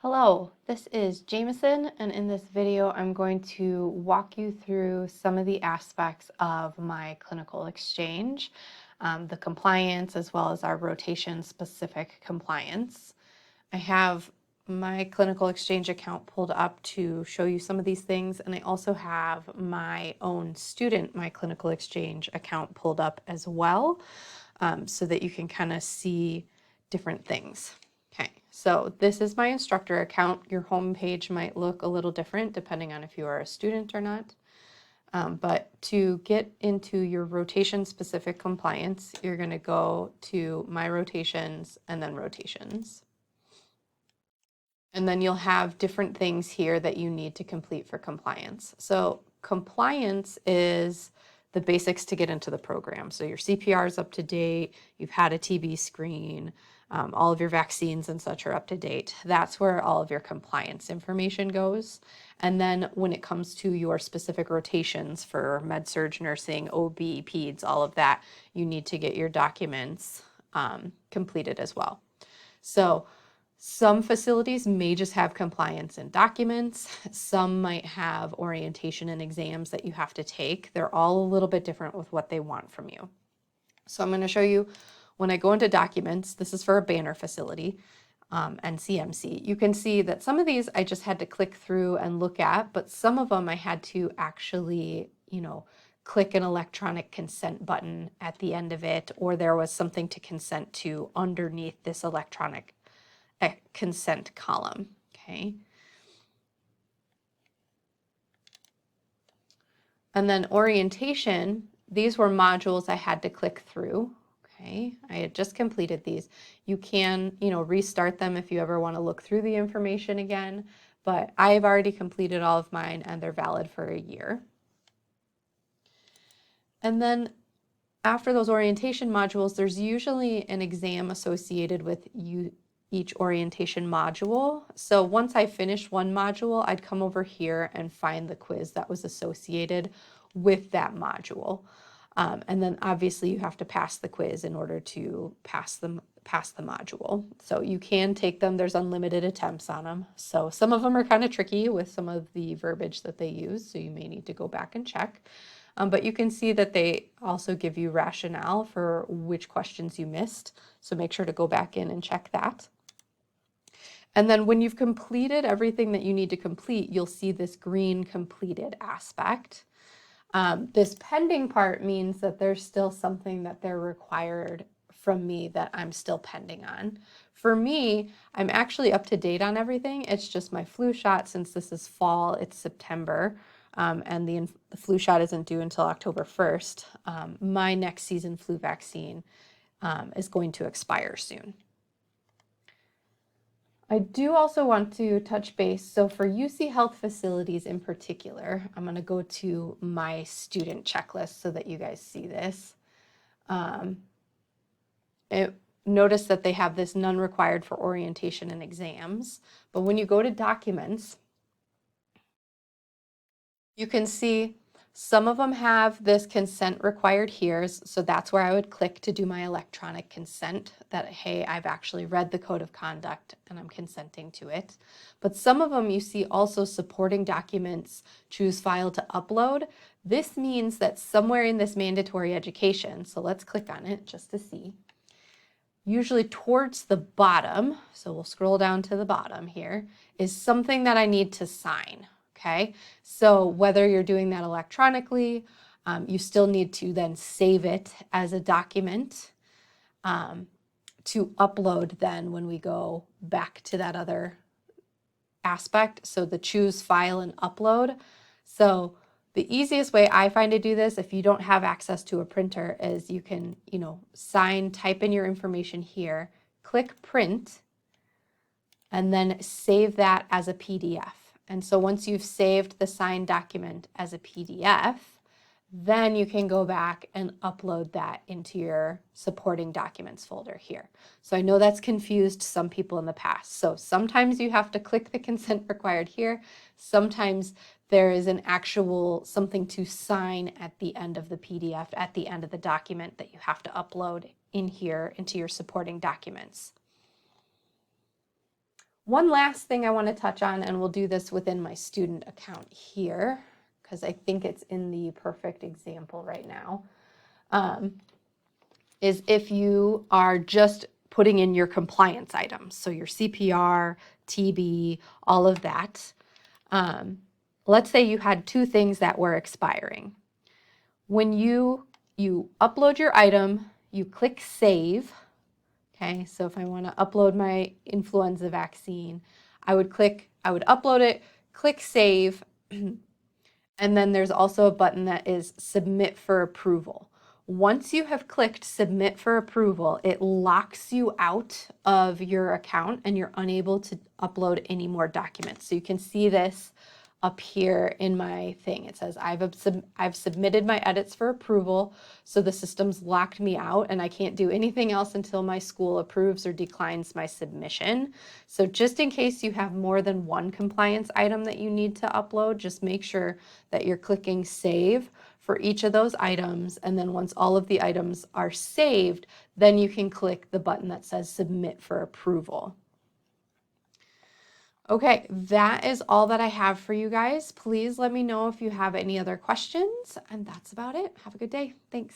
Hello, this is Jameson, and in this video I'm going to walk you through some of the aspects of my clinical exchange, the compliance as well as our rotation-specific compliance. I have my clinical exchange account pulled up to show you some of these things, and I also have my own student, my clinical exchange account pulled up as well, so that you can kind of see different things. Okay, so this is my instructor account. Your home page might look a little different depending on if you are a student or not. But to get into your rotation-specific compliance, you're going to go to My Rotations and then Rotations. And then you'll have different things here that you need to complete for compliance. So compliance is the basics to get into the program. So your CPR is up to date, you've had a TB screen, all of your vaccines and such are up to date. That's where all of your compliance information goes. And then when it comes to your specific rotations for med surg, nursing, OB, peds, all of that, you need to get your documents completed as well. So some facilities may just have compliance and documents. Some might have orientation and exams that you have to take. They're all a little bit different with what they want from you. So I'm going to show you when I go into documents. This is for a Banner facility, NCMC. You can see that some of these I just had to click through and look at, but some of them I had to actually, click an electronic consent button at the end of it, or there was something to consent to underneath this electronic consent column. Okay. And then orientation, these were modules I had to click through. Okay, I had just completed these. You can, restart them if you ever want to look through the information again, but I've already completed all of mine and they're valid for a year. And then after those orientation modules, there's usually an exam associated with each orientation module. So once I finish one module, I'd come over here and find the quiz that was associated with that module. And then obviously you have to pass the quiz in order to pass the module. So you can take them, there's unlimited attempts on them. So some of them are kind of tricky with some of the verbiage that they use, so you may need to go back and check. But you can see that they also give you rationale for which questions you missed. So make sure to go back in and check that. And then when you've completed everything that you need to complete, you'll see this green completed aspect. This pending part means that there's still something that they're required from me that I'm still pending on. For me, I'm actually up to date on everything. It's just my flu shot, since this is fall, it's September, and the flu shot isn't due until October 1st. My next season flu vaccine is going to expire soon. I do also want to touch base. So for UCHealth facilities in particular, I'm going to go to my student checklist so that you guys see this. Notice that they have this none required for orientation and exams. But when you go to documents, you can see some of them have this consent required here. So that's where I would click to do my electronic consent that, hey, I've actually read the code of conduct and I'm consenting to it. But some of them you see also supporting documents, choose file to upload. This means that somewhere in this mandatory education, so let's click on it just to see, usually towards the bottom, so we'll scroll down to the bottom here, is something that I need to sign. Okay, so whether you're doing that electronically, you still need to then save it as a document to upload then when we go back to that other aspect. So the choose file and upload. So the easiest way I find to do this, if you don't have access to a printer, is you can, sign, type in your information here, click print, and then save that as a PDF. And so once you've saved the signed document as a PDF, then you can go back and upload that into your supporting documents folder here. So I know that's confused some people in the past. So sometimes you have to click the consent required here. Sometimes there is an actual something to sign at the end of the PDF, at the end of the document, that you have to upload in here into your supporting documents. One last thing I want to touch on, and we'll do this within my student account here, because I think it's in the perfect example right now, is if you are just putting in your compliance items, so your CPR, TB, all of that. Let's say you had two things that were expiring. When you upload your item, you click save. Okay, so if I want to upload my influenza vaccine, I would upload it, click save, and then there's also a button that is submit for approval. Once you have clicked submit for approval, it locks you out of your account and you're unable to upload any more documents. So you can see this up here in my thing. It says I've submitted my edits for approval, so the system's locked me out and I can't do anything else until my school approves or declines my submission. So just in case you have more than one compliance item that you need to upload, just make sure that you're clicking save for each of those items, and then once all of the items are saved, then you can click the button that says submit for approval. Okay, that is all that I have for you guys. Please let me know if you have any other questions, and that's about it. Have a good day. Thanks.